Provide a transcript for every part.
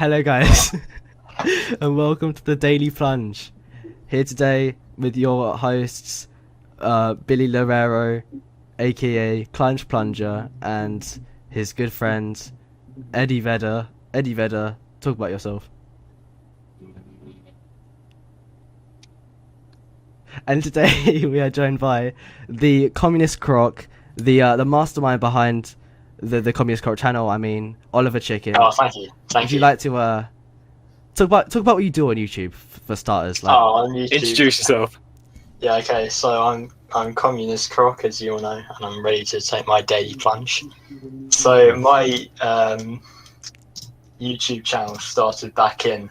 Hello guys, and welcome to the Daily Plunge. Here today with your hosts, Billy Lorero, aka Plunge Plunger, and his good friend, Eddie Vedder. Eddie Vedder, talk about yourself. And today we are joined by the Communist Croc, the mastermind behind the Communist Croc channel. I mean, Oliver Chicken. Oh, thank you. Thank Would you like to talk about what you do on YouTube for starters? Like, on YouTube. Introduce yourself. Yeah, okay. So I'm Communist Croc, as you all know, and I'm ready to take my daily plunge. So my YouTube channel started back in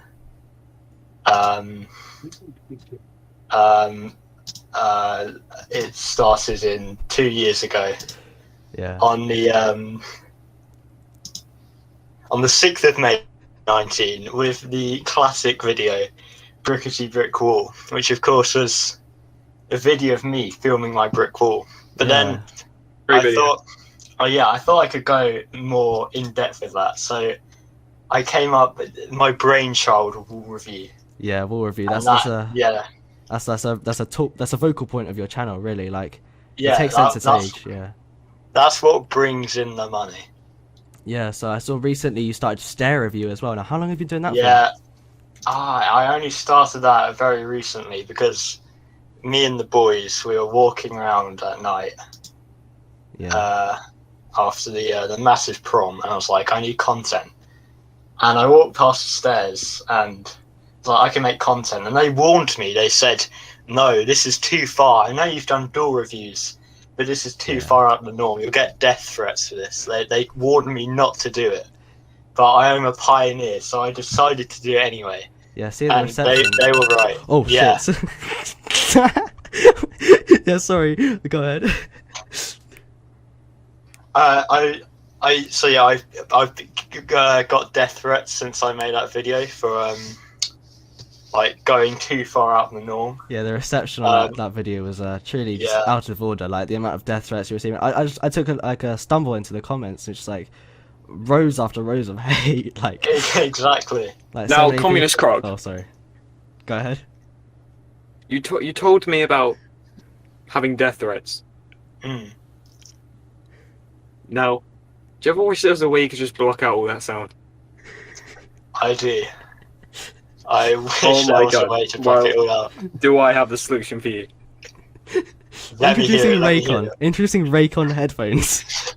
it started in 2 years ago. yeah. On the 6th of May 19, with the classic video Brickety Brick Wall, which of course was a video of me filming my brick wall. But then I thought I could go more in depth with that, so I came up with my brainchild wall review. Yeah, wall review. And That's a vocal point of your channel, really. Like, it takes center stage. Yeah. That's what brings in the money. Yeah. So I saw recently you started stare review as well. Now, how long have you been doing that for? Yeah. I only started that very recently because me and the boys, we were walking around at night. Yeah. After the massive prom, and I was like, I need content. And I walked past the stairs, and I was like, I can make content. And they warned me. They said, no, this is too far. I know you've done door reviews, but this is too far out the norm. You'll get death threats for this. They warned me not to do it. But I am a pioneer, so I decided to do it anyway. Yeah, see the And reception. they were right. Oh, yeah. Shit. Yeah, sorry. Go ahead. I've got death threats since I made that video for like going too far out of the norm. Yeah, the reception on that video was truly just out of order. Like, the amount of death threats you were receiving. I took a stumble into the comments, and just like rows after rows of hate. Like, exactly. Like, Now, so Communist Croc. Oh, sorry. Go ahead. You told me about having death threats. Mm. Now, do you ever wish there was a way you could just block out all that sound? I do. I wish Oh there my was a God. way to block it all out. Do I have the solution for you? Introducing Raycon. Introducing Raycon headphones.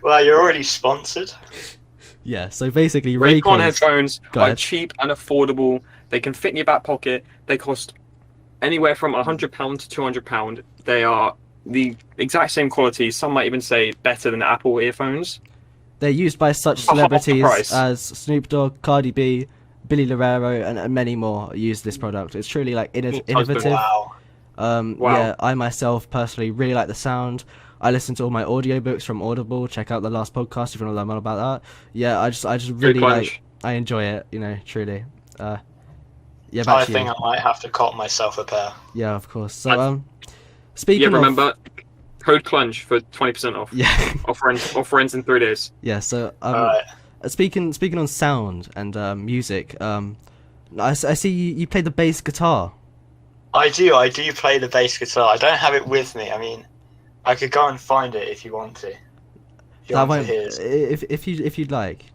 Well, you're already sponsored. Yeah, so basically Raycon Raycons headphones Go are ahead. cheap and affordable. They can fit in your back pocket. They cost anywhere from £100 to £200. They are the exact same quality. Some might even say better than Apple earphones. They're used by such For half the celebrities price. as Snoop Dogg, Cardi B, Billy Lorero, and many more use this product. It's truly like innovative. Wow. Wow. Yeah, I myself personally really like the sound. I listen to all my audiobooks from Audible. Check out the last podcast if you want to learn more about that. Yeah, I just really like. I enjoy it. You know, truly. Yeah, back I to you. think I might have to cop myself a pair. Yeah, of course. So speaking of, remember, code Plunge for 20% off. Yeah. Offer ends in 3 days. Yeah. So Alright. speaking on sound and music, I see you play the bass guitar. I do play the bass guitar. I don't have it with me. I mean, I could go and find it if you want to. If you'd like.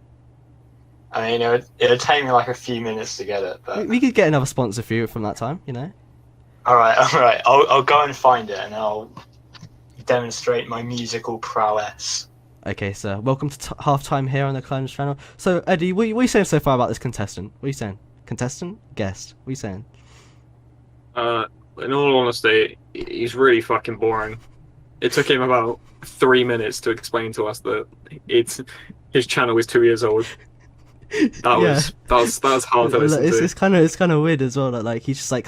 I mean, it would take me like a few minutes to get it, but We could get another sponsor for you from that time, you know. all right. I'll go and find it, and I'll demonstrate my musical prowess. Okay, so welcome to halftime here on the Plunge channel. So Eddie, what are you saying so far about this contestant? What are you saying? Contestant? Guest? What are you saying? In all honesty, he's really fucking boring. It took him about 3 minutes to explain to us that his channel is 2 years old. That was hard to listen to. It's kind of weird as well that like he's just like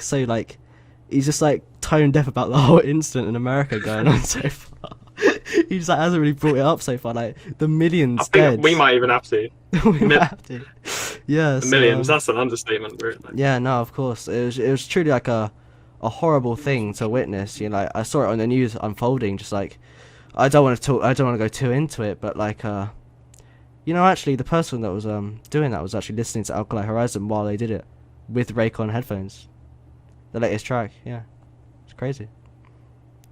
he's just like tone deaf about the whole incident in America going on so far. He just like hasn't really brought it up so far. Like the millions I think dead. we might even have to. We might have to. Yeah, Millions. That's an understatement, really. Yeah, no, of course. It was truly like a horrible thing to witness. You know, like I saw it on the news unfolding. Just like I don't want to go too into it, but like You know, actually, the person that was doing that was actually listening to Alkali Horizon while they did it, with Raycon headphones. The latest track, yeah, it's crazy.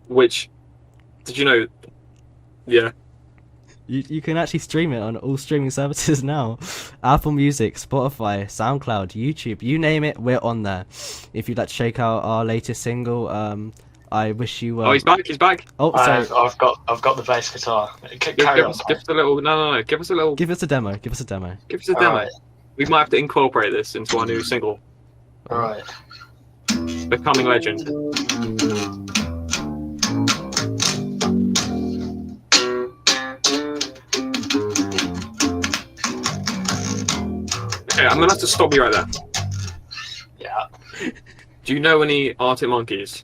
Which, did you know? Yeah. You can actually stream it on all streaming services now. Apple Music, Spotify, SoundCloud, YouTube, you name it, we're on there. If you'd like to check out our latest single, I wish you. Oh, he's back. He's back. Oh, sorry. I've got the bass guitar. Give Carry on. us a little. No. Give us a little. Give us a demo. Give us a demo. Give us a demo. Alright. We might have to incorporate this into our new single, All right. "Becoming Legend." Okay, I'm gonna have to stop you right there. Yeah. Do you know any Arctic Monkeys?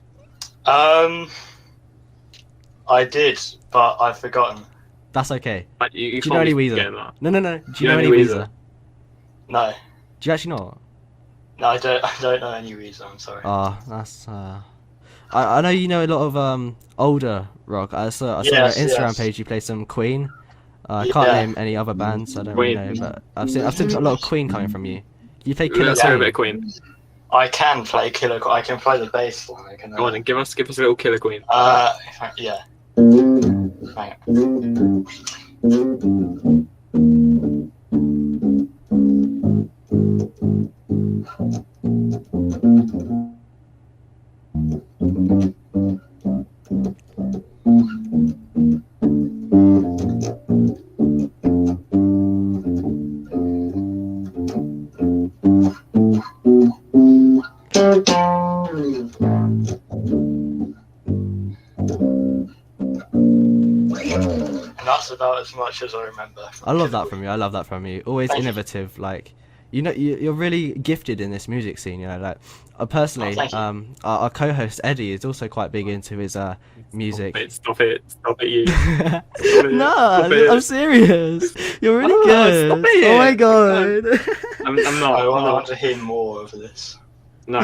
I did, but I've forgotten. That's okay. You Do you know any Weezer? No. Do you know any Weezer? No. Do you actually know? No, I don't know any reason. I'm sorry. Oh, that's. I know you know a lot of older rock. I saw on your Yes, Instagram yes. page you play some Queen. I can't Yeah. name any other bands. I don't really know, Queen. but I've seen a lot of Queen coming from you. You play Killer Let's hear a bit Queen. of Queen. I can play Killer. I can play the bass line. I can. Go on and give us a little Killer Queen. Yeah. Hang on. And that's about as much as I remember. I love that from you. I love that from you. Always Thank you. innovative. Like, you know, you're really gifted in this music scene. You know, like personally, Oh, thank you. our co-host Eddie is also quite big into his music. Stop it, you. No, Stop it. I'm serious. You're really Oh, good. stop it. Oh my god. I'm not. I want to hear more of this. No.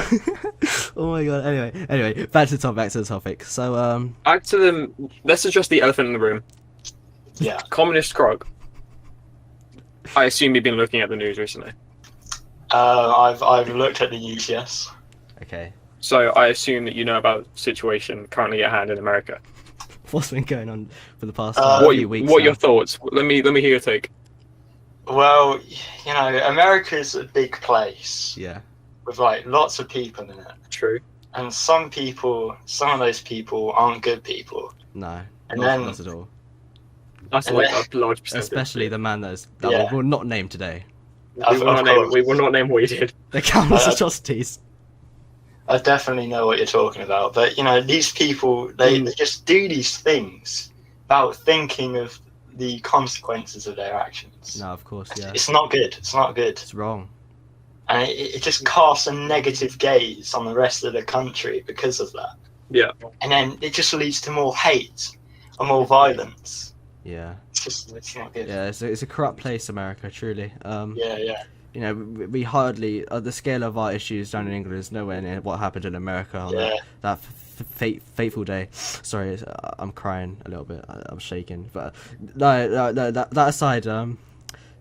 Oh my god. Anyway, back to the topic. So Back to the. Let's address the elephant in the room. Yeah. Communist Croc. I assume you've been looking at the news recently. I've looked at the news. Yes. okay, So I assume that you know about the situation currently at hand in America. what's been going on for the past What few weeks? are now? your thoughts? Let me hear your take. Well, you know, America's a big place Yeah. with like lots of people in it, True. and some of those people aren't good people. No. And not, then- not at all. That's And like then- a large percentage. Especially the man that Yeah. will not name today. We will not name. course. We will not name what he did. The countless Uh, atrocities. I definitely know what you're talking about, but you know, these people they just do these things without thinking of the consequences of their actions. No, of course, yeah. It's not good. It's not good, It's wrong. and it just casts a negative gaze on the rest of the country because of that. Yeah. And then it just leads to more hate and more violence. Yeah. It's not good. Yeah, it's a corrupt place, America, truly. Yeah. You know, we hardly the scale of our issues down in England is nowhere near what happened in America on Yeah. that fateful day. Sorry, I'm crying a little bit. I'm shaking, but no. That aside,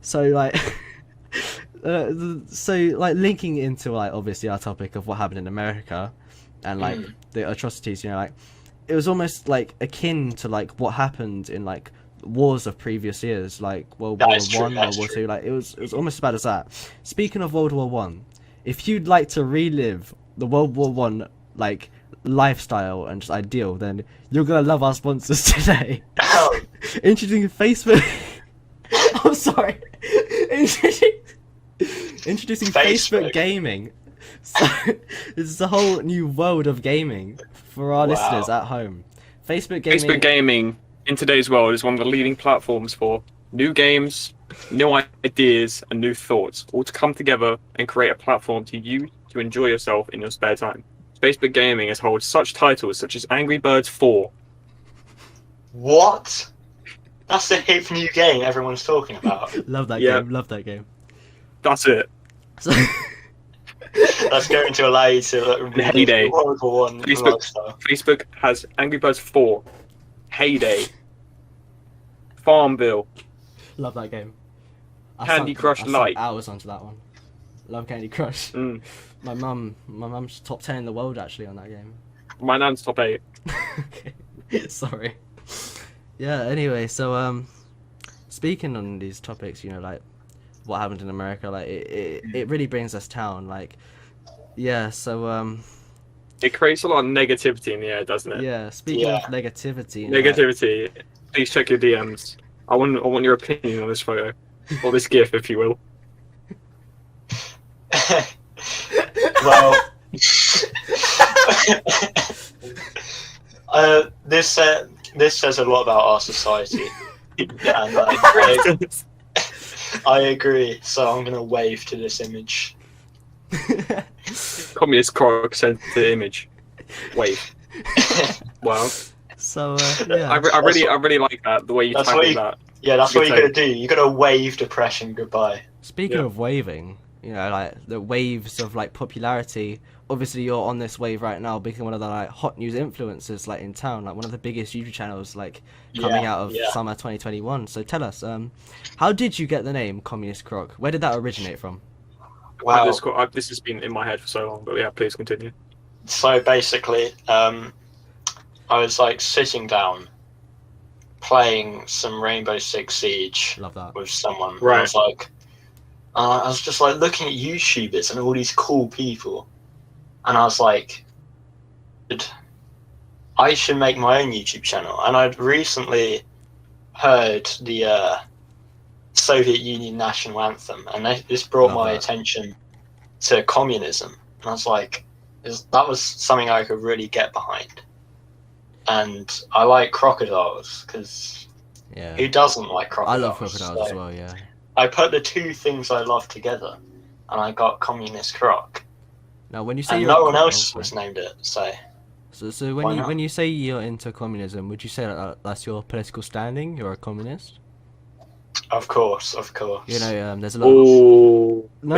so like, so like linking into like obviously our topic of what happened in America, and like the atrocities. You know, like it was almost like akin to like what happened in like wars of previous years, like World War That's true, One, World that's War true. Two. Like it was almost as bad as that. Speaking of World War One, if you'd like to relive the World War One like lifestyle and just ideal, then you're gonna love our sponsors today. Oh, Introducing Facebook. I'm sorry. Introducing Facebook Facebook. Gaming. So this is a whole new world of gaming for our Wow. listeners at home. Facebook Gaming. Facebook gaming in today's world is one of the leading platforms for new games, new ideas, and new thoughts, all to come together and create a platform to you to enjoy yourself in your spare time. Facebook gaming has held such titles such as Angry Birds 4. what? That's the hip new game everyone's talking about. Love that Yeah. game. Love that game. That's it. So, That's going to allow you to Heyday. World War One Facebook. lifestyle. Facebook has Angry Birds 4, Heyday, Farmville. love that game. Candy Crush Lite. Hours onto that one. Love Candy Crush. Mm. My mum's top 10 in the world actually on that game. My nan's top 8. Okay. Sorry. Yeah. Anyway, so speaking on these topics, you know, like what happened in America, like it really brings us down. Like, yeah. So It creates a lot of negativity in the air, doesn't it? yeah. Speaking of negativity. Negativity. Please check your DMs. I want your opinion on this photo, or this GIF, if you will. Well, this says a lot about our society, and I agree. So I'm gonna wave to this image. Communist Croc sent the image. Wave. Wow. So yeah. I really like that, the way you tackled that. Yeah, that's what you're gonna do. You're gonna wave depression goodbye. Speaking of waving, you know, like the waves of like popularity. Obviously, you're on this wave right now, becoming one of the like hot news influencers like in town, like one of the biggest YouTube channels like coming out of summer 2021. So tell us, how did you get the name Communist Croc? Where did that originate from? Wow. This has been in my head for so long, but yeah, please continue. So basically, I was like sitting down, playing some Rainbow Six Siege Love that. with someone. Right. I was just like looking at YouTubers and all these cool people, and I was like, I should make my own YouTube channel. And I'd recently heard the Soviet Union national anthem, and this brought my attention to communism. And I was like, that was something I could really get behind. And I like crocodiles, because who doesn't like crocodiles? I love crocodiles as well, yeah. I put the two things I love together, and I got Communist Croc. Now, when you say and no one else was named it, so when you say you're into communism, would you say that's your political standing? You're a communist? Of course. You know, there's a lot. Oh, No.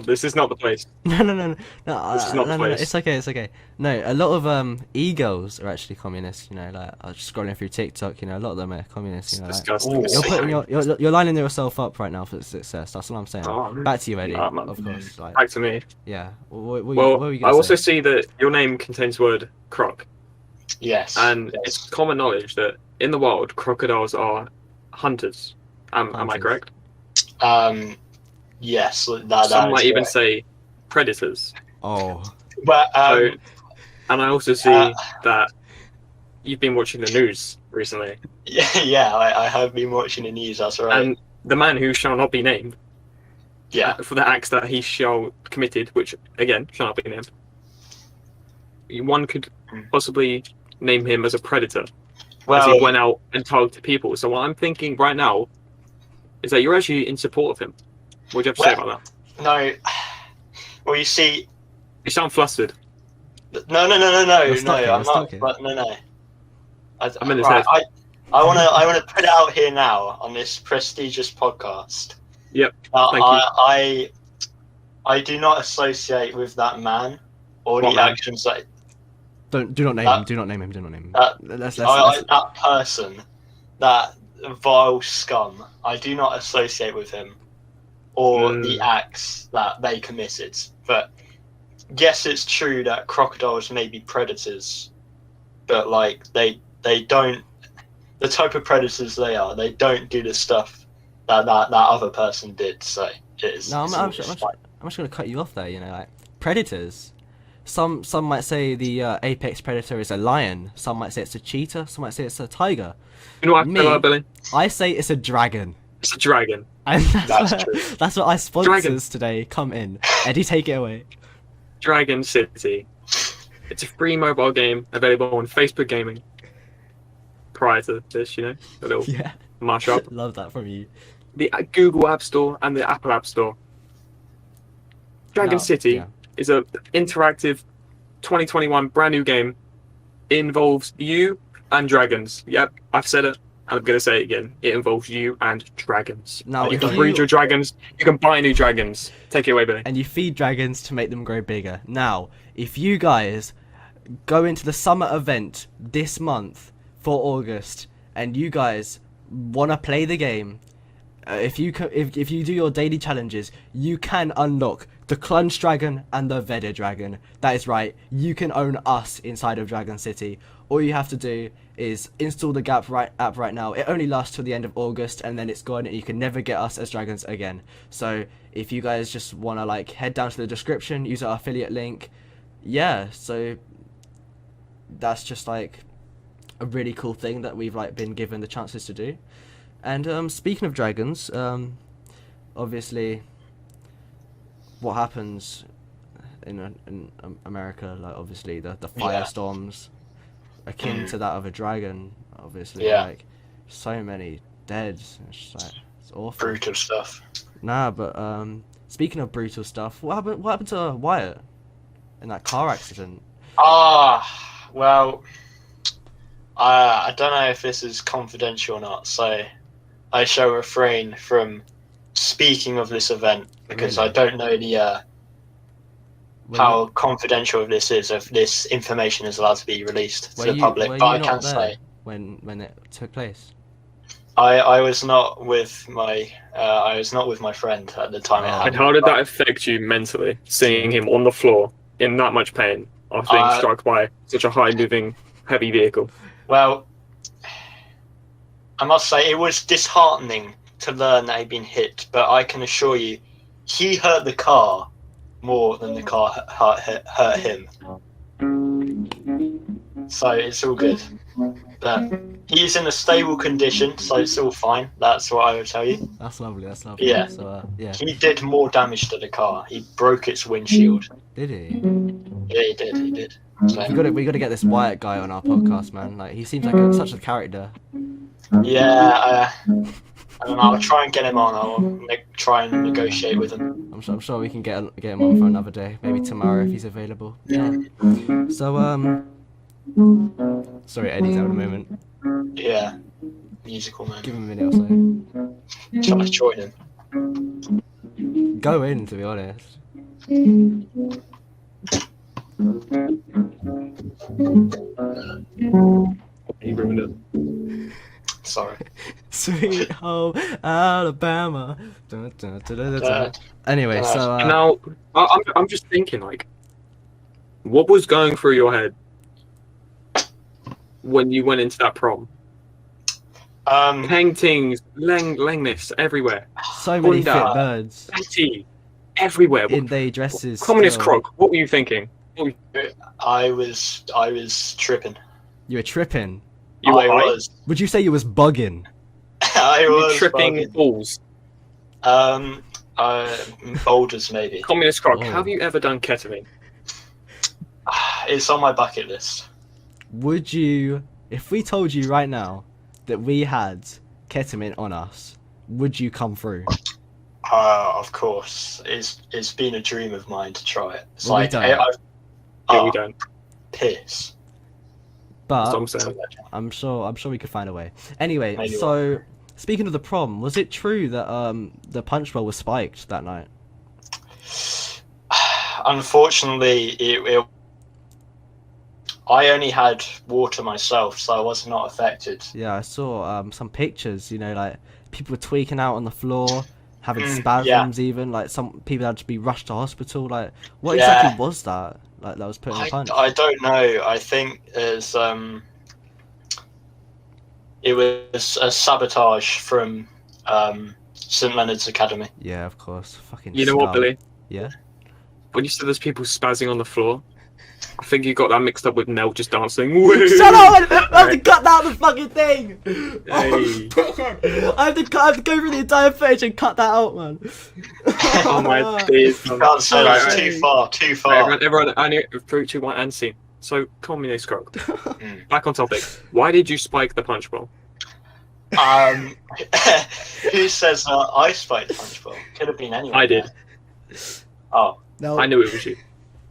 This is not the place. No. This is not the place. It's okay. No, a lot of e-girls are actually communists. You know, like I was just scrolling through TikTok. You know, a lot of them are communists. You know, Disgusting. you're lining yourself up right now for success. That's what I'm saying. Back to you, Eddie. Of course. Like, back to me. Yeah. Well, what were you I gonna also say? see that your name contains the word croc. Yes. And it's common knowledge that in the wild, crocodiles are hunters. Am I correct? Yes. Some might even say predators. Oh. But and I also see that you've been watching the news recently. Yeah, I have been watching the news. That's right. And the man who shall not be named. Yeah. For the acts that he shall committed, which again shall not be named. One could possibly name him as a predator, as he went out and targeted people. So what I'm thinking right now is that you're actually in support of him. What do you have to say about that? No. Well, you see, you sound flustered. No. I'm not. But no. I want to put it out here now on this prestigious podcast. Yep. Thank you. I do not associate with that man or the actions that. Do not name him. Do not name him. That person, that vile scum. I do not associate with him or the acts that they committed. But yes, it's true that crocodiles may be predators, but like they don't. The type of predators they are, they don't do the stuff that other person did. So it is. No, I'm just going to cut you off there. You know, like predators. Some might say the apex predator is a lion. Some might say it's a cheetah. Some might say it's a tiger. You know what I feel like, Billy? I say it's a dragon. It's a dragon. And that's true. That's what our sponsors today come in. Eddie, take it away. Dragon City. It's a free mobile game available on Facebook Gaming. Prior to this, you know, a little mashup. Love that from you. The Google App Store and the Apple App Store. Dragon City is an interactive 2021 brand new game. It involves you and dragons. Yep, I've said it, and I'm going to say it again. It involves you and dragons. Now, you can breed your dragons. You can buy new dragons. Take it away, Billy. And you feed dragons to make them grow bigger. Now, if you guys go into the summer event this month for August, and you guys want to play the game, if you do your daily challenges, you can unlock the Plunge Dragon and the Veda Dragon. That is right, you can own us inside of Dragon City. All you have to do is install the app right now. It only lasts till the end of August, and then it's gone, and you can never get us as dragons again. So if you guys just want to like head down to the description, use our affiliate link. Yeah, so that's just like a really cool thing that we've like been given the chances to do. And speaking of dragons, obviously what happens in America, like obviously the firestorms, akin to that of a dragon, obviously. Like so many deads. It's just like, it's awful. Brutal stuff. Nah, but speaking of brutal stuff, what happened to Wyatt in that car accident? Well, I don't know if this is confidential or not, so I shall refrain from speaking of this event because I don't know the how confidential this is, if this information is allowed to be released to the public. But I can say when it took place. I was not with my friend at the time. And how did that affect you mentally, seeing him on the floor in that much pain after being struck by such a high-moving, heavy vehicle? Well, I must say it was disheartening to learn that he'd been hit, but I can assure you, he hurt the car more than the car hurt him. So it's all good. But he's in a stable condition, so it's all fine. That's what I would tell you. That's lovely. That's lovely. Yeah. So, yeah. He did more damage to the car. He broke its windshield. Did he? Yeah, he did. He did. So, we got to get this Wyatt guy on our podcast, man. Like he seems like such a character. Yeah. I don't know. I'll try and get him on. I'll try and negotiate with him. I'm sure we can get him on for another day. Maybe tomorrow if he's available. Yeah. So sorry, Eddie's out at the moment. Yeah. Musical man. Give him a minute or so. Try to join him. Go in, to be honest. He ruined it. Sorry. Sweet home Alabama. Dun, dun, dun, dun, dun. Anyway, so now I'm just thinking, like, what was going through your head when you went into that prom? Paintings, Loveliness everywhere. So many fit birds. Betty, everywhere. In their dresses. Communist Croc. What were you thinking? I was tripping. You were tripping. I was. Would you say you was bugging? I was tripping bugging. balls. Boulders maybe. Communist Croc. Have you ever done ketamine? It's on my bucket list. Would you, if we told you right now that we had ketamine on us, would you come through? Of course. It's been a dream of mine to try it. It's Well, we like don't. We don't. Piss. But I'm sure we could find a way. Anyway, Maybe so speaking of the prom, was it true that the punch bowl was spiked that night? Unfortunately, I only had water myself, so I was not affected. Yeah, I saw some pictures. You know, like people were tweaking out on the floor, having spasms. Even like some people had to be rushed to hospital. Like, what exactly was that? Like that was put in the punch. I don't know. I think it was a sabotage from St Leonard's Academy. Yeah, of course. Fucking. You know what, Billy? Yeah. When you said there's people spazzing on the floor, I think you got that mixed up with Nell just dancing. Shut up! I have to cut out the fucking thing. Hey. I have to go through the entire footage and cut that out, man. Oh my days! You can't say that's too far. Too far. Right, everyone, I need 3, 2, 1, and scene. So, Communist Croc. Back on topic. Why did you spike the punch bowl? Who says I spiked the punch bowl? Could have been anyone. I did. Oh. No. I knew it was you.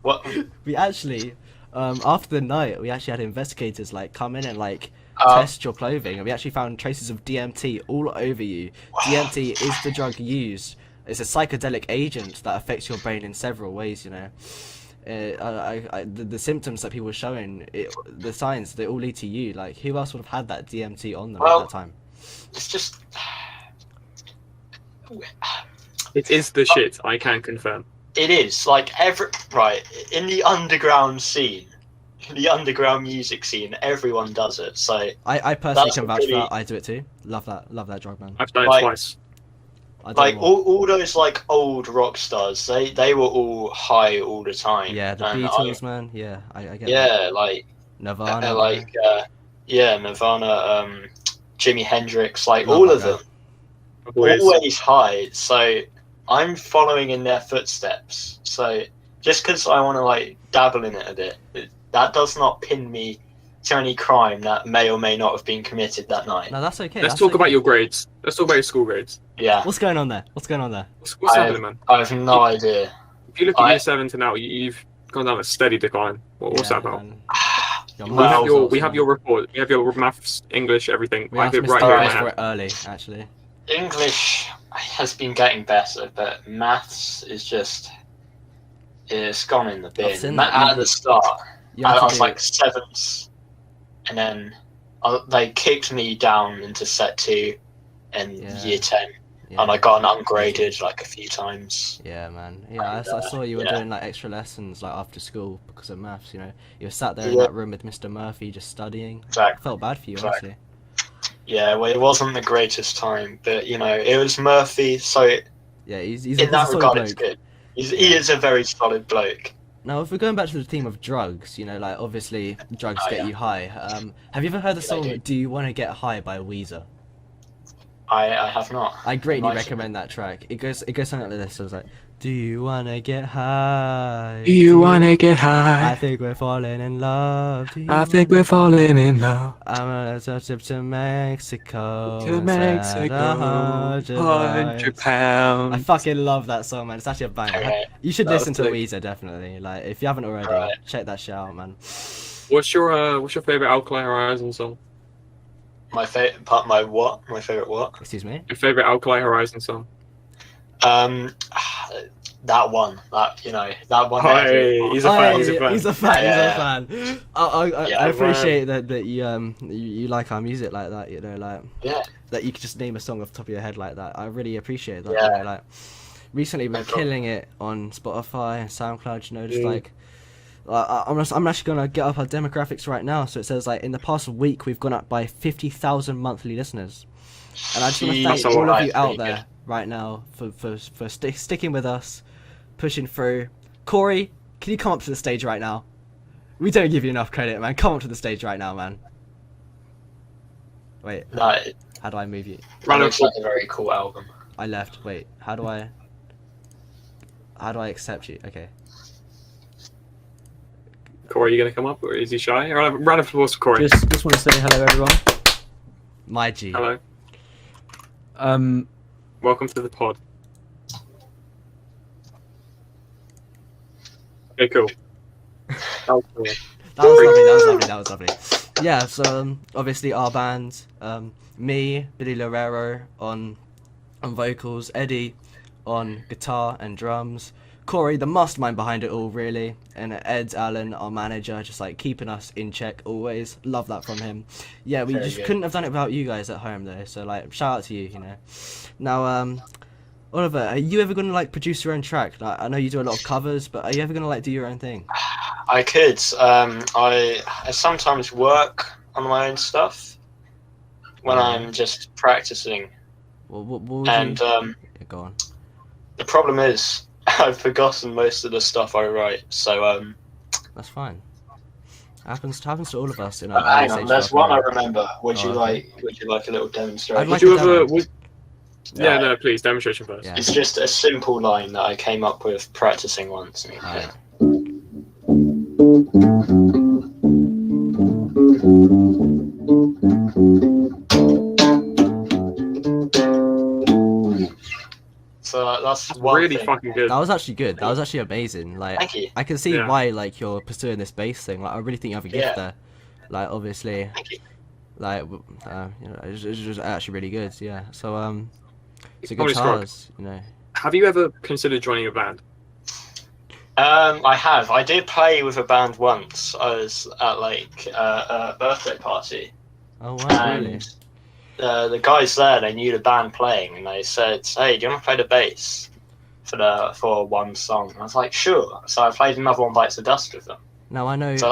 What? We actually, after the night, we actually had investigators like come in and like test your clothing, and we actually found traces of DMT all over you. DMT is the drug used. It's a psychedelic agent that affects your brain in several ways. You know, the symptoms that people were showing, the signs, they all lead to you. Like, who else would have had that DMT on them at that time? It's just It is the shit. I can confirm. It is like right in the underground scene, the underground music scene. Everyone does it. So I personally that's can a vouch for pretty- that. I do it too. Love that drug, man. I've done it Like- twice. I don't like know. all those like old rock stars, they were all high all the time. Yeah, the And Beatles, man. Yeah, I get that. Yeah, like Nirvana. like Nirvana, Jimi Hendrix, like Love all that of guy. them, Always. always high. So I'm following in their footsteps. So just because I want to like dabble in it a bit, that does not pin me to any crime that may or may not have been committed that night. No, that's okay. Let's that's talk okay. about your grades. Let's talk about your school grades. Yeah, What's going on there? What's going on there? What's happening, man? I have no idea. If you look at I- year 7 to now, you've gone down a steady decline. What's that about? Man. Well, We have your report. We have your maths, English, everything. We I asked have it Mr. right here in my Rice for hand. it early, actually. English has been getting better, but maths is just it's gone in the bin. seen that. At the start, You I have to was do- like 7th, and then they kicked me down into set 2 in Yeah. year 10, yeah. and I got ungraded like a few times. Yeah, man. Yeah, I saw you were doing like extra lessons like after school because of maths. You know, you were sat there in Yeah. that room with Mr. Murphy just studying. I Exactly. felt bad for you, Exactly. honestly. Yeah, well, it wasn't the greatest time, but you know, it was Murphy, so Yeah, he's in a that solid regard, bloke. it's good. He is a very solid bloke. Now, if we're going back to the theme of drugs, you know, like obviously drugs Oh, get yeah. you high. Have you ever heard the Yeah, song they do. "Do You Want to Get High" by Weezer? I have not. I greatly Nice. recommend that track. It goes something like this. It was like, "Do you wanna get high? get I think we're falling in love. Do you falling in love. I'm on a trip to Mexico. To and spend Mexico, 100 £100 nights." I pounds. fucking love that song, man. It's actually a banger. Alright. You should That was listen to sick. Weezer, definitely. Like, if you haven't already, Alright. check that shit out, man. What's your favorite Alkali Horizon song? My favorite part. My what? My favorite what? Excuse me? Your favorite Alkali Horizon song? That one. That that one. Hey, he's a fan. He's a fan. He's a fan. Yeah. He's a fan. I Yeah, appreciate that you like our music like that. You know, like Yeah. that you could just name a song off the top of your head like that. I really appreciate that. Yeah. You know, like recently we're No problem. killing it on Spotify and SoundCloud. You know, just Mm. like. I'm actually gonna get up our demographics right now. So it says like in the past week we've gone up by 50,000 monthly listeners, and I just want to thank Jeez, all of alright, you out pretty there good. right now for sticking with us, pushing through. Corey, can you come up to the stage right now? We don't give you enough credit, man. Come up to the stage right now, man. Wait, That how do I move you? looks like a very cool album. I left. Wait, how do I accept you? Okay. Corey, you gonna come up or is he shy? Round of applause for Corey. Just want to say hello, everyone. My G. Hello. Um, Welcome to the pod. Okay, cool. That was cool. That was lovely. That was lovely. That was lovely. Yeah. So obviously our band, me, Billy Lorero on vocals, Eddie on guitar and drums, Corey, the mastermind behind it all, really, and Ed Allen, our manager, just like keeping us in check always. Love that from him. Yeah, we Very just good. couldn't have done it without you guys at home though. So like, shout out to you. You know. Now, Oliver, are you ever gonna like produce your own track? Like, I know you do a lot of covers, but are you ever gonna like do your own thing? I could. I sometimes work on my own stuff when Yeah. I'm just practicing, Well, what would and you? Yeah, go on. the problem is I've forgotten most of the stuff I write. So That's fine. Happens to all of us in our early hang stage on, of there's our one I career. remember. Would Oh, you okay. like a little demonstration? I'd like Would you a ever? demo. Yeah, Right. no, please demonstration first. Yeah. It's just a simple line that I came up with practicing once. Alright. So that's one Really thing. fucking good. That was actually good. That was actually amazing. Like, Thank you. I can see Yeah. why like you're pursuing this bass thing. Like, I really think you have a gift Yeah. there. Like, obviously, Thank you. like, you know, it's just actually really good. Yeah. So so Communist Croc, guitars, you know. have you ever considered joining a band? I have. I did play with a band once. I was at like a birthday party, Oh wow, and really? the guys there, they knew the band playing, and they said, "Hey, do you want to play the bass for one song?" And I was like, "Sure." So I played another one, Bites the Dust, with them. Now I know. So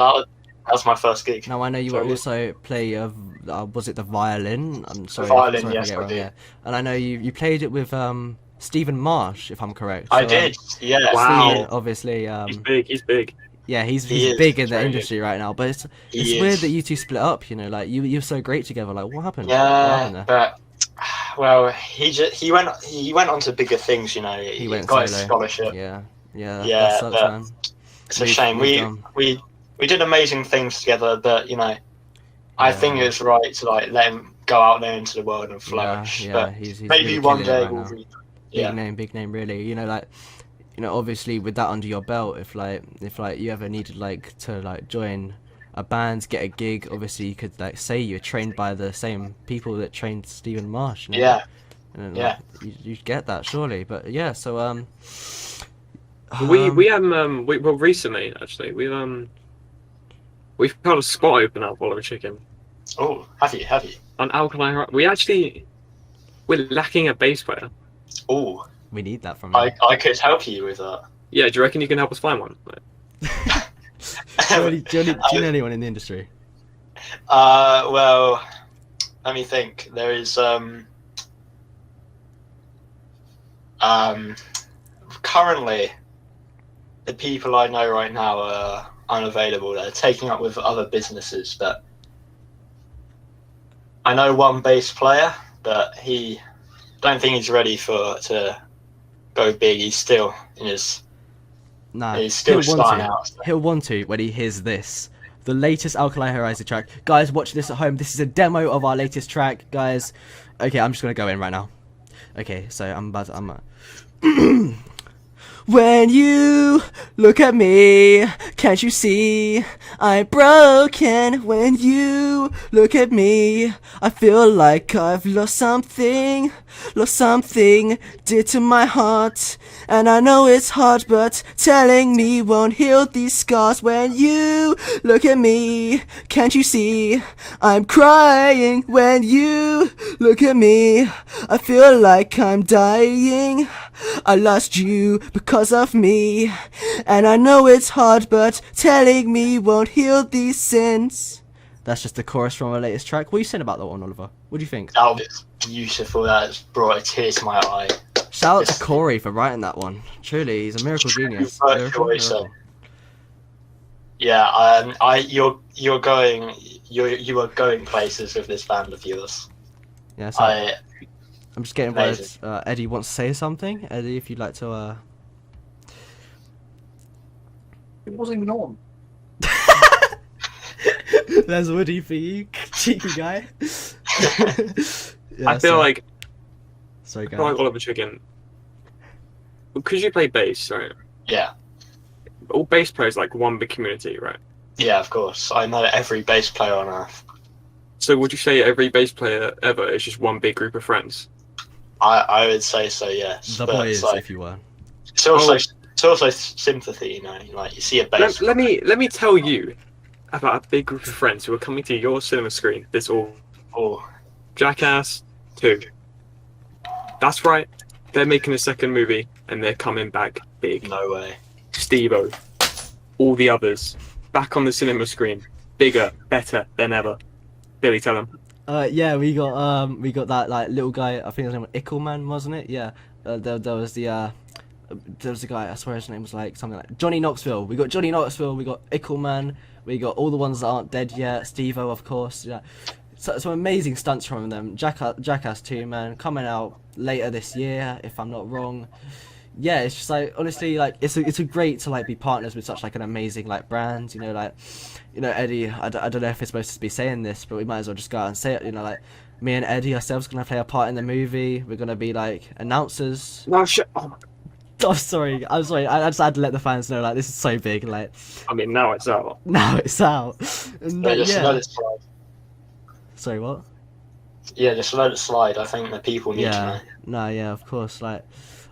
that was my first gig. Now I know you also play. Was it the violin? I'm sorry. Violin, sorry yes, if I get I wrong. did. Yeah. And I know you played it with Stephen Marsh, if I'm correct. I did. Yeah. Wow. Stephen, obviously. He's big. He's big. Yeah, he's He is, big in the very industry right now. But it's He weird is. that you two split up. You know, like you're so great together. Like, what happened? What Yeah, happened there? but well, he went on to bigger things. You know, He went got his solo. scholarship. Yeah. Yeah, That sucks, but man. it's a shame. We did amazing things together, but you know, I Yeah. think it's right to like let him go out there into the world and flourish. Yeah, But he's maybe really one killing day it right we'll now. read. Big name, really. You know, like, you know, obviously with that under your belt, if you ever needed like to like join a band, get a gig, obviously you could like say you're trained by the same people that trained Stephen Marsh. You know? Yeah, And, yeah. You get that surely, but yeah. So We well recently actually we've got a spot open up Oliver Chicken Oh, have you? on Alkali Horizon. We're lacking a bass player. Oh, we need that from you. I could help you with that. Yeah, do you reckon you can help us find one? do you know anyone in the industry? Well, let me think. There is currently the people I know right now are unavailable. They're taking up with other businesses, but I know one bass player, but don't think he's ready to go big. He's still in his. Nah, He's still starting out. So. He'll want to when he hears this. The latest Alkali Horizon track. Guys, watch this at home. This is a demo of our latest track, guys. Okay, I'm just gonna go in right now. Okay, so I'm When you look at me, can't you see I'm broken? When you look at me, I feel like I've lost something dear to my heart. And I know it's hard, but telling me won't heal these scars. When you look at me, can't you see I'm crying? When you look at me, I feel like I'm dying. I lost you because of me, and I know it's hard, but telling me won't heal these sins. That's just the chorus from our latest track. What are you saying about that one, Oliver? What do you think? That was beautiful. That has brought a tear to my eye. Shout out to Corey for writing that one. Truly, he's a miracle genius. Miracle. Yeah, you are going places with this band of yours. Yeah, so I'm just getting Amazing. words. Eddie wants to say something. Eddie, if you'd like to. It wasn't even on. There's Woody for you, cheeky guy. I feel like Sorry, I feel like guys. Oliver Chicken. Because you play bass, right? Yeah, All bass players like one big community, right? yeah, of course. I know every bass player on earth. So would you say every bass player ever is just one big group of friends? I would say so. Yes. The But boys, it's like, if you were. it's also sympathy. You know, like you see a bass. Let me tell you about a big group of friends who are coming to your cinema screen this all. Oh, Jackass 2. That's right. They're making a second movie and they're coming back big. no way. Steve-O. All the others. Back on the cinema screen. Bigger, better than ever. Billy, tell them. Yeah, we got that like little guy. I think his name was Ickelman, wasn't it? Yeah. There was the guy. I swear his name was like something like Johnny Knoxville. We got Johnny Knoxville. We got Ickelman. We got all the ones that aren't dead yet. Steve-O, of course. Yeah. So, some amazing stunts from them. Jackass Too Man coming out later this year, if I'm not wrong. Yeah, it's just like honestly, like it's a great to like be partners with such like an amazing like brand. You know, like Eddie. I don't know if we're supposed to be saying this, but we might as well just go out and say it. You know, like me and Eddie ourselves gonna play a part in the movie. We're gonna be like announcers. No, shit. Oh, I'm sorry. I just had to let the fans know like this is so big. Like I mean, now it's out. now it's out. And, Yeah, just let yeah. it slide. Sorry, what? Yeah, just let it slide. I think the people need to know. Yeah, no, yeah, of course. Like,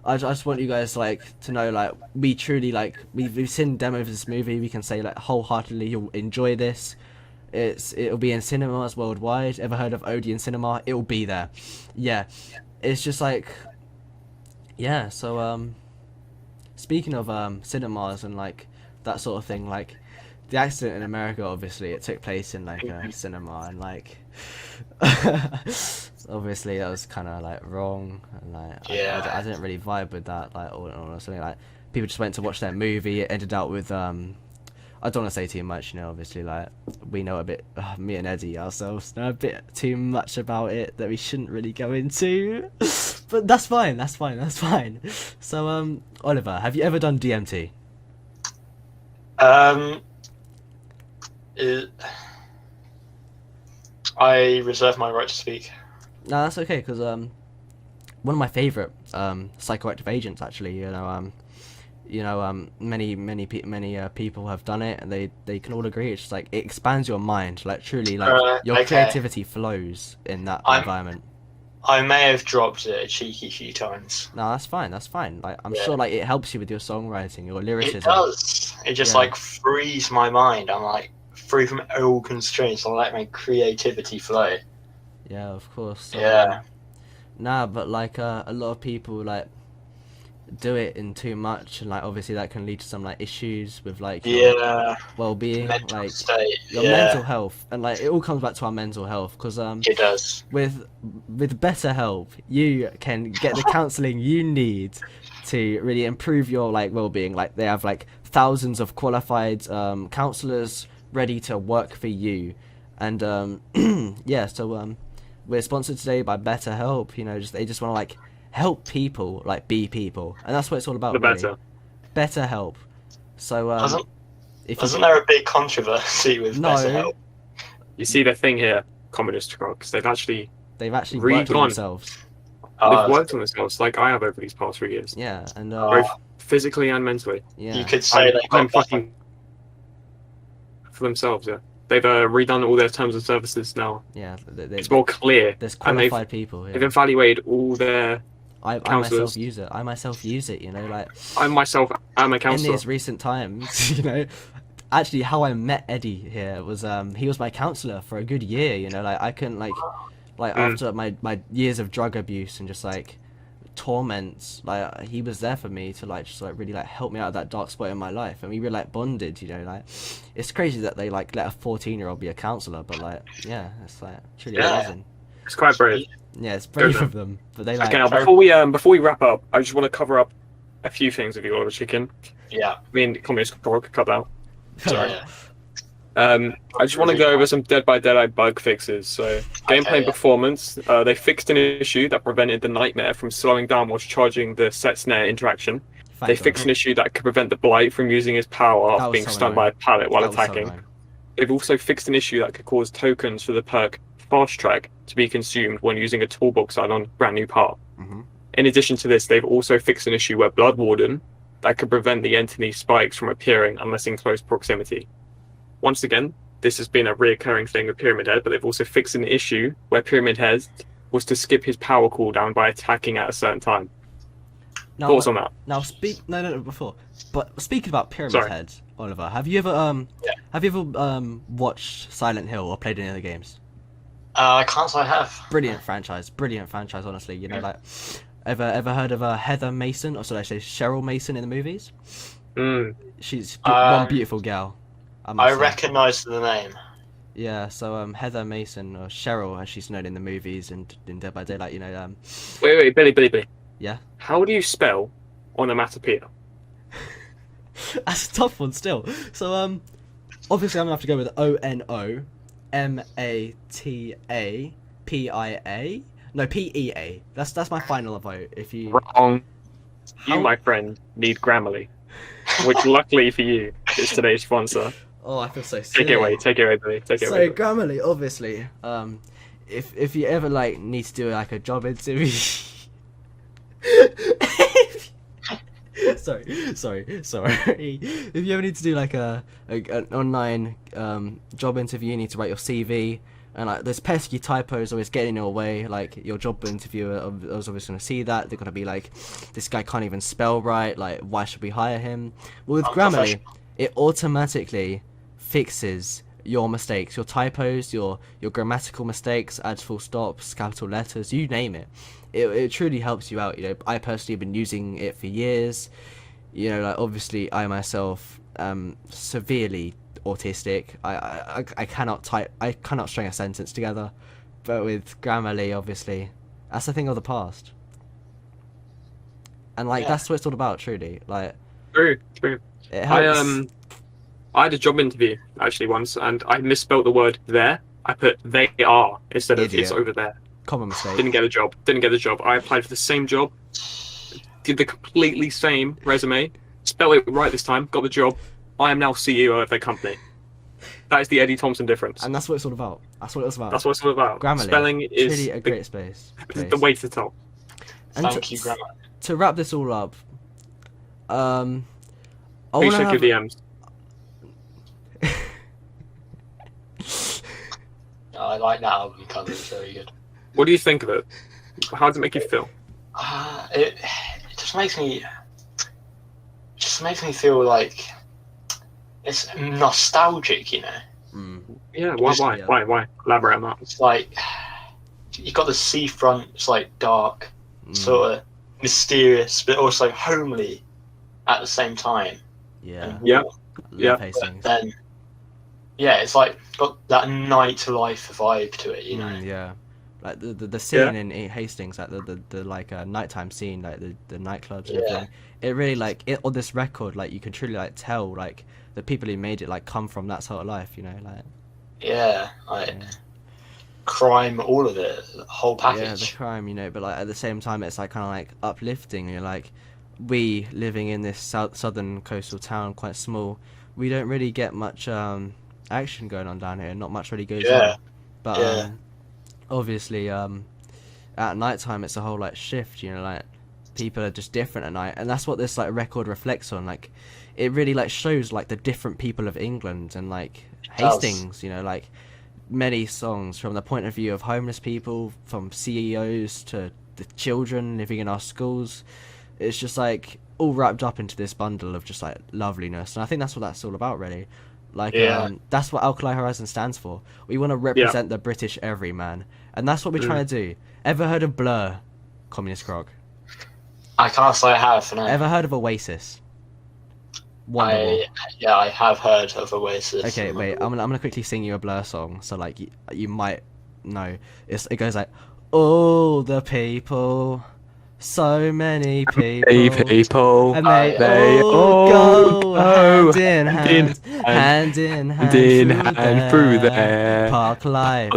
I just want you guys like to know, like, we truly like we've seen demos of this movie. We can say like wholeheartedly you'll enjoy this. It'll be in cinemas worldwide. Ever heard of Odeon Cinema? It'll be there. Yeah, it's just like, yeah. So speaking of cinemas and like that sort of thing, like the accident in America, obviously it took place in like a cinema, and like obviously that was kind of like wrong, and like I didn't really vibe with that. Like all in all, or something like people just went to watch their movie. It ended up with I don't want to say too much, you know. Obviously, like we know a bit. Me and Eddie ourselves know a bit too much about it that we shouldn't really go into. But that's fine. That's fine. That's fine. So, Oliver, have you ever done DMT? I reserve my right to speak. No, that's okay, because one of my favorite psychoactive agents, actually, many people have done it, and they can all agree it's just like it expands your mind, like truly, like your creativity flows in that environment. I may have dropped it a cheeky few times. No, that's fine. That's fine. Like I'm sure, like it helps you with your songwriting, your lyricism. It does. It just like frees my mind. I'm like free from all constraints. I let my creativity flow. Yeah, of course. So, yeah. Nah, but like a lot of people like do it in too much, and like obviously that can lead to some like issues with like your well-being, mental like state. your mental health, and like it all comes back to our mental health, because it does. With better help you can get the counseling you need to really improve your like well-being. Like they have like thousands of qualified counselors ready to work for you, and yeah, so we're sponsored today by BetterHelp. You know, they just want to like help people like be people, and that's what it's all about. The better. BetterHelp. So wasn't there a big controversy with BetterHelp? You see the thing here, Communist Crocs. They've actually worked on themselves. They've worked on themselves, like I have over these past 3 years. Yeah, and both physically and mentally. Yeah, you could say I'm fucking for themselves. Yeah. They've redone all their terms of services now. Yeah, it's more clear. There's qualified people. Yeah. They've evaluated all their. I myself use it. I myself use it. You know, like I myself am a counselor. In these recent times, you know, actually, how I met Eddie here was he was my counselor for a good year. You know, like I couldn't like after my years of drug abuse and just like torments, like he was there for me to like just like really like help me out of that dark spot in my life, and we really like bonded. You know, like it's crazy that they like let a 14-year-old be a counselor, but like yeah, it's like truly amazing. It's quite brave. Yeah, it's brave of them, but they like. Okay, now before we wrap up, I just want to cover up a few things with you, Oliver Chicken. Yeah. I mean, Communist Croc, cut out. Sorry. I just want to go over some Dead by Daylight bug fixes. So, gameplay and performance. They fixed an issue that prevented the nightmare from slowing down whilst charging the set snare interaction. They fixed an issue that could prevent the blight from using his power after being stunned by a pallet while attacking. They've also fixed an issue that could cause tokens for the perk Fast Track to be consumed when using a toolbox on a brand new part. In addition to this, they've also fixed an issue where Blood Warden that could prevent the entity spikes from appearing unless in close proximity. Once again, this has been a reoccurring thing with Pyramid Head, but they've also fixed an issue where Pyramid Head was to skip his power cooldown by attacking at a certain time. Thoughts on that? Now, before. But speaking about Pyramid Head, Oliver, have you ever watched Silent Hill or played any of the games? I can't say I have. Brilliant franchise, honestly. You know, like, ever heard of Heather Mason, or should I say Cheryl Mason in the movies? She's one beautiful gal. I recognise the name. Yeah, so Heather Mason, or Cheryl, as she's known in the movies and in Dead by Daylight, you know. Wait, Billy. Yeah. How do you spell onomatopoeia? That's a tough one still. So obviously I'm gonna have to go with ONOMATAPIA. No, PEA. That's my final vote. If you wrong, you my friend need Grammarly, which luckily for you is today's sponsor. Oh, I feel so silly. Take it away, Billy. So Grammarly, obviously, if you ever like need to do like a job interview. sorry. If you ever need to do like an online job interview, you need to write your CV, and like there's pesky typos always getting in your way. Like your job interviewer was always going to see that. They're going to be like, this guy can't even spell right. Like, why should we hire him? Well, with Grammarly, it automatically fixes your mistakes, your typos, your grammatical mistakes, adds full stops, capital letters, you name it. It truly helps you out. You know, I personally have been using it for years. You know, like obviously I myself am severely autistic. I cannot type. I cannot string a sentence together. But with Grammarly, obviously, that's a thing of the past. And like that's what it's all about, truly. Like, True. it helps. I had a job interview actually once, and I misspelled the word there. I put they are instead of Idiot. it's over there. Common mistake. Didn't get a job. I applied for the same job, did the completely same resume, spelled it right this time, got the job. I am now CEO of their company. That is the Eddie Thompson difference. And that's what it's all about. That's what it's about. That's what it's all about. Grammarly. Spelling is Really a great space. the way to the top. And Thank you, Grandma. to wrap this all up, I Please want to check have... your DMs. I like that album cover. It's very good. What do you think of it? How does it make you feel? It just makes me feel like it's nostalgic, you know. Yeah, why? Elaborate on that. It's like you got the seafront. It's like dark, sort of mysterious, but also homely at the same time. Yeah. And Yeah. warm. Yeah. Love But Hastings. then, yeah, it's like got that nightlife vibe to it, you know. Yeah. Like the scene in Hastings, like the like nighttime scene, like the nightclubs and everything. It really like it on this record, like you can truly like tell like the people who made it like come from that sort of life, you know, like Yeah, like crime, all of it, the whole yeah, the package. crime, you know, but like at the same time it's like kind of like uplifting. You're like, we living in this southern coastal town, quite small, we don't really get much action going on down here. Not much really goes on. But obviously at night time it's a whole like shift, you know, like people are just different at night, and that's what this like record reflects on. Like it really like shows like the different people of England and like Hastings, you know, like many songs from the point of view of homeless people, from CEOs to the children living in our schools. It's just like all wrapped up into this bundle of just like loveliness, and I think that's what that's all about, really. Like that's what Alkali Horizon stands for. We want to represent the British everyman, and that's what we're trying to do. Ever heard of Blur, Communist Croc? I can't say I have. No. Ever heard of Oasis? I have heard of Oasis. Okay, wait. I'm gonna quickly sing you a Blur song, so like you might know. It goes like, all the people, so many people, and they all go hand in hand through their park life.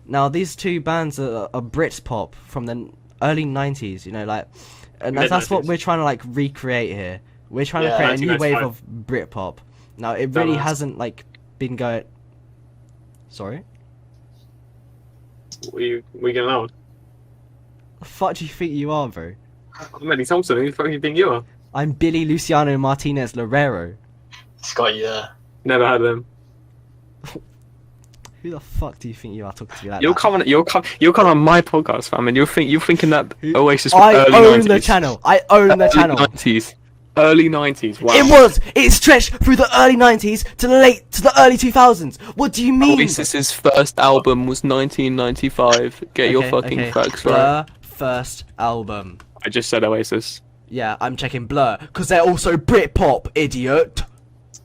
Now these two bands are Britpop from the early 90s, you know, like, and that's what we're trying to like recreate here. We're trying to create a new wave of Britpop. Now it really hasn't like been going. Sorry. We getting loud? The fuck do you think you are, bro? I'm Eddie Thompson. Who the fuck do you think you are? I'm Billy Luciano Martinez Lorero. It's got you there. Never heard of them. Who the fuck do you think you are talking to me like You're that? you're coming on my podcast, fam, and you're thinking that Oasis. I early own 90s. the channel. I own the channel. Early 90s. Wow. It stretched through the early 90s to the early 2000s. What do you mean? Oasis's first album was 1995. Get your fucking facts right. Blur first album. I just said Oasis. Yeah, I'm checking Blur because they're also Britpop, idiot.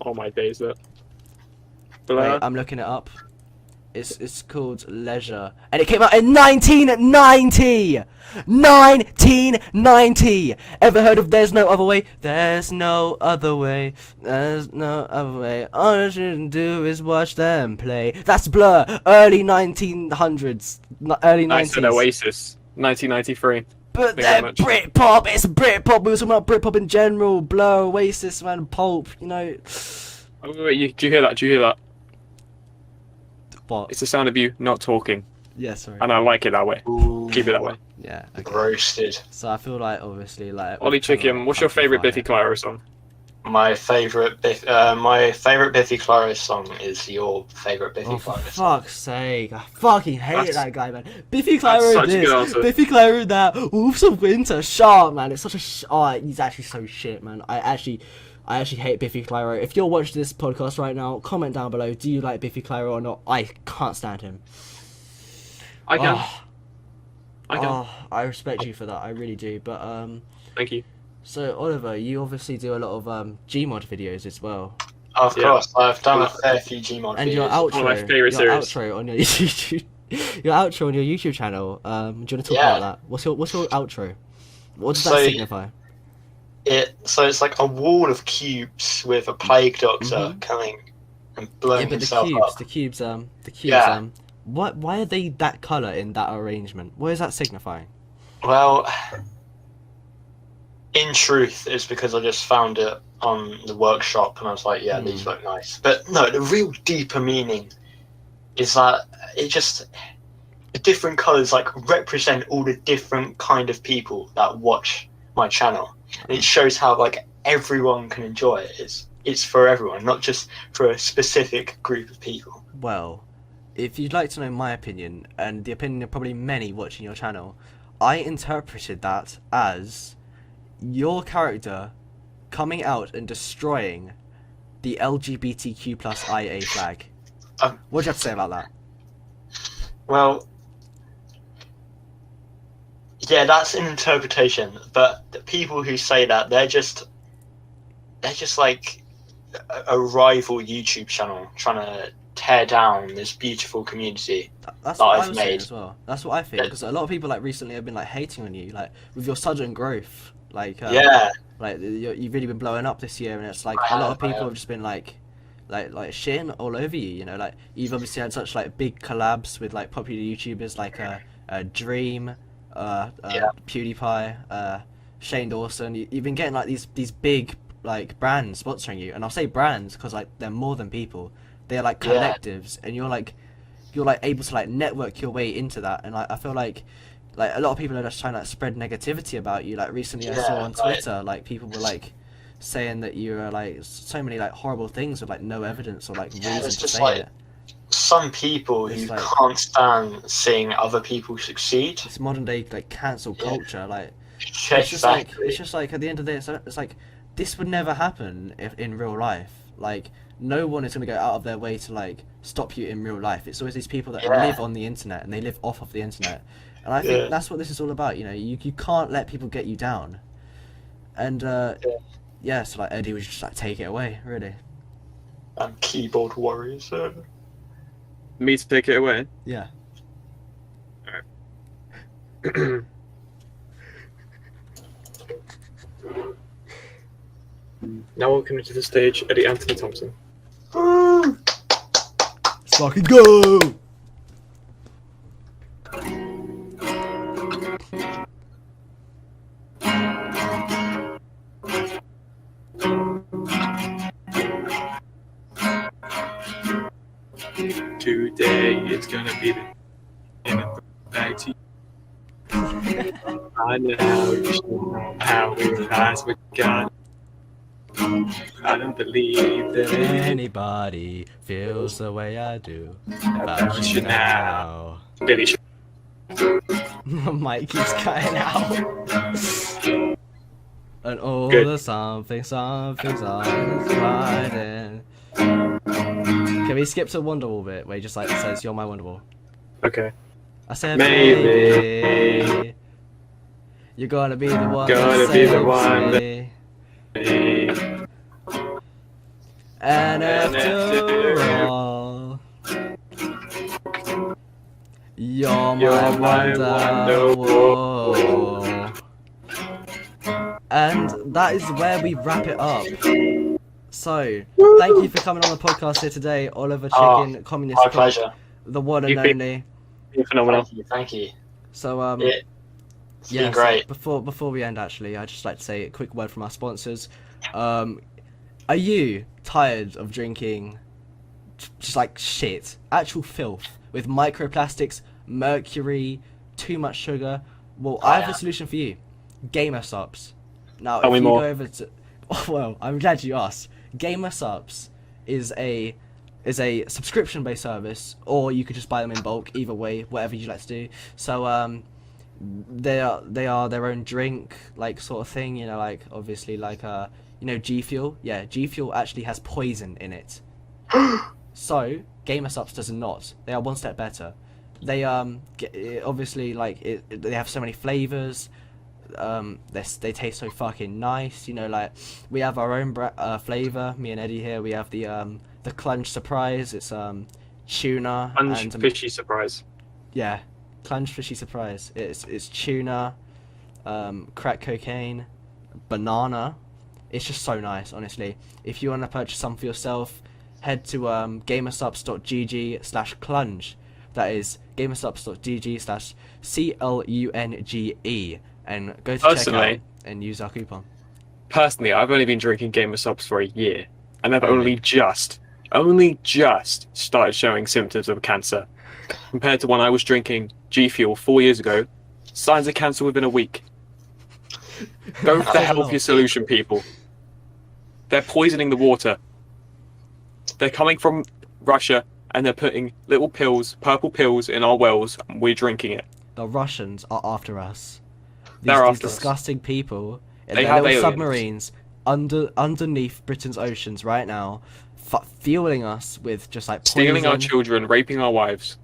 Oh my days, that. Blur. Wait, I'm looking it up. It's called Leisure, and it came out in 1990. 1990. Ever heard of There's No Other Way? There's no other way. There's no other way. All I should do is watch them play. That's Blur. Early 1900s. Early 90s. I said Oasis. 1993. But they're Britpop. It's Britpop. We were talking about Britpop in general. Blur, Oasis, man, Pulp. You know. Oh, wait, do you hear that? Do you hear that? What? It's the sound of you not talking. Yeah, sorry. And I like it that way. Ooh, Keep it that way. Yeah. Okay. Roasted. So I feel like obviously like. Ollie Chicken, what's your favourite Biffy Clyro song? My favourite Biffy Clyro song is your favourite Biffy Oh, for Clyro song. fuck's sake. I fucking hate that guy, man. Biffy That's Clyro such a good this, answer. Biffy Clyro that, Wolves of Winter, Sharp, man. It's such a he's actually so shit, man. I actually hate Biffy Clyro. If you're watching this podcast right now, comment down below. Do you like Biffy Clyro or not? I can't stand him. I can. Oh, I can. oh, I respect you for that. I really do. But Thank you. so Oliver, you obviously do a lot of Gmod videos as well. Of Yeah. course, I've done a fair few Gmod And videos. your One of my outro, favourite your series. outro on your YouTube, your outro on your YouTube channel. Do you want to talk Yeah. about that? What's your outro? What does So- that signify? So it's like a wall of cubes with a plague doctor Mhm. coming and Yeah, blowing but himself up. the cubes. Yeah. Why are they that color in that arrangement? What is that signifying? Well, in truth, it's because I just found it on the workshop and I was like, yeah, these look nice. But no, the real deeper meaning is that the different colors like represent all the different kind of people that watch my channel. And it shows how like everyone can enjoy it. It's for everyone, not just for a specific group of people. Well, if you'd like to know my opinion, and the opinion of probably many watching your channel, I interpreted that as your character coming out and destroying the LGBTQ plus IA flag. What do you have to say about that? Well, yeah, that's an interpretation, but the people who say that, they're just like a rival YouTube channel trying to tear down this beautiful community. That's that what I I've was saying made. as well. That's what I feel, because a lot of people like recently have been like hating on you, like with your sudden growth, like Yeah, like you've really been blowing up this year, and it's like I a lot have, of people I have. have just been like shitting all over you. You know, like you've obviously had such like big collabs with like popular YouTubers like Dream, Yeah. PewDiePie, Shane Dawson. You've been getting like these big like brands sponsoring you, and I'll say brands because like they're more than people. They're like Yeah. collectives, and you're like able to like network your way into that, and like I feel like a lot of people are just trying to like, spread negativity about you. Like recently I saw Yeah, on right. Twitter like people were like saying that you are like so many like horrible things with like no evidence or like Yeah, reason it's to just say like- it. some people It's who like- can't stand seeing other people succeed. It's modern day like cancel Yeah. culture. Like Yeah, it's just like exactly. at the end of the day it's like this would never happen if in real life. Like no one is going to go out of their way to like stop you in real life. It's always these people that Yeah. live on the internet and they live off of the internet. And I think Yeah. that's what this is all about. You know, you can't let people get you down. And yeah, so like Eddie was just like take it away, really. And keyboard warriors. Me to take it away. Yeah. Now welcome to the stage, Eddie Anthony Thompson. Let's fucking go! Today it's gonna be the in a back to you. I know you should know how we rise with God. I don't believe that Anybody feels the way I do about you now. Billy should. Mike keeps cutting out. And all Good. the something's riding. Can we skip to Wonderwall bit where he just like says you're my Wonderwall? Okay. I said Maybe. maybe you're gonna be the one Gonna that be the saves one that- me. Hey. And after after all, you're my You're my Wonderwall. And that is where we wrap it up. So, thank you for coming on the podcast here today, Oliver Chicken, Communist My Croc, pleasure. the one and You've been- only. You're phenomenal. Thank you. So, It's yeah, been great. so before we end, actually, I'd just like to say a quick word from our sponsors. Are you tired of drinking just like shit, actual filth with microplastics, mercury, too much sugar? Well, I have a solution for you. Gamer Subs. Now, Tell if me you more. go over to, well, I'm glad you asked. Gamer Subs is a subscription-based service, or you could just buy them in bulk. Either way, whatever you like to do. So they are their own drink, like sort of thing. You know, like obviously, like you know, G Fuel. Yeah, G Fuel actually has poison in it. So GamerSupps does not. They are one step better. They obviously like it, they have so many flavors. They taste so fucking nice. You know, like we have our own flavor. Me and Eddie here. We have the Plunge Surprise. It's tuna Plunge and fishy surprise. yeah, Plunge Fishy Surprise. It's tuna, crack cocaine, banana. It's just so nice, honestly. If you want to purchase some for yourself, head to gamersupps.gg/clunge. That is gamersupps.gg/CLUNGE, and go to checkout and use our coupon. Personally, I've only been drinking GamerSupps for a year, and I've Only only just started showing symptoms of cancer. Compared to when I was drinking G Fuel 4 years ago, signs of cancer within a week. Go for the healthier solution, people. They're poisoning the water. They're coming from Russia, and they're putting little pills, purple pills, in our wells, and we're drinking it. The Russians are after us. They're These after us. disgusting people in They their have little aliens. submarines underneath Britain's oceans right now, fueling us with just like poison, Stealing our children, raping our wives.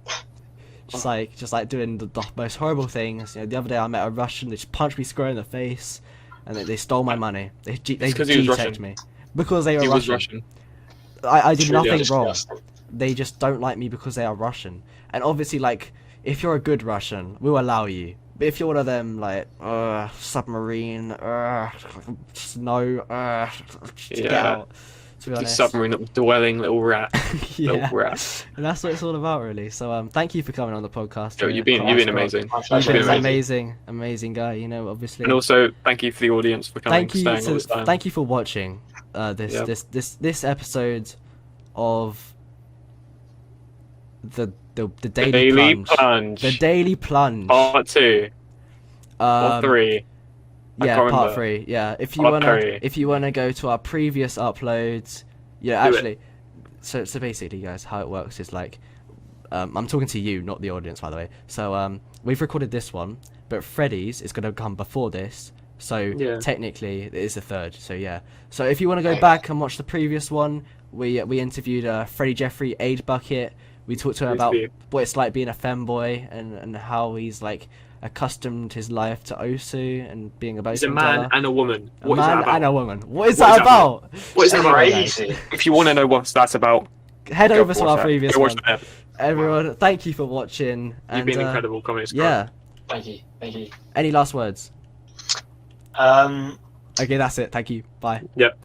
just like doing the most horrible things. You know, the other day I met a Russian. They just punched me square in the face, and they stole my money. They 'cause he was G-teched Russian. me because they were He was Russian. Russian. I did Truly nothing wrong. disgusting. They just don't like me because they are Russian. And obviously, like, if you're a good Russian, we'll allow you. But if you're one of them, like, submarine, snow, get Yeah. out. To be honest. Submarine dwelling little rat. Yeah. Little rat. And that's what it's all about, really. So, thank you for coming on the podcast. Joe, Jay. you've been Communist Croc. amazing. My You've pleasure. been an amazing. amazing guy. You know, obviously. And also, thank you for the audience for coming, staying all this time. Thank you for watching this episode of the Daily Plunge. The Daily Plunge. Part 2 or 3. I Yeah, can't part remember. 3. Yeah, if Part three. you wanna go to our previous uploads, yeah, Do it. actually, so basically, guys, how it works is like, I'm talking to you, not the audience, by the way. So we've recorded this one, but Freddie's is gonna come before this. So Yeah. technically, it is the third. So yeah. So if you want to go back and watch the previous one, we interviewed Freddie Jeffrey Aid Bucket. We talked to him about what it's like being a femboy and how he's like accustomed his life to Osu and being a bosun He's a man teller. and a woman. A What is that man about? and a woman. What is that about? What is that about? Crazy. If you want to know what that's about, Head go over to watch our that. previous Go watch one. that. Everyone, thank you for watching. You've And, been incredible, Communist Croc. Yeah. Thank you. Thank you. Any last words? Um, Okay, that's it. Thank you. Bye. Yep.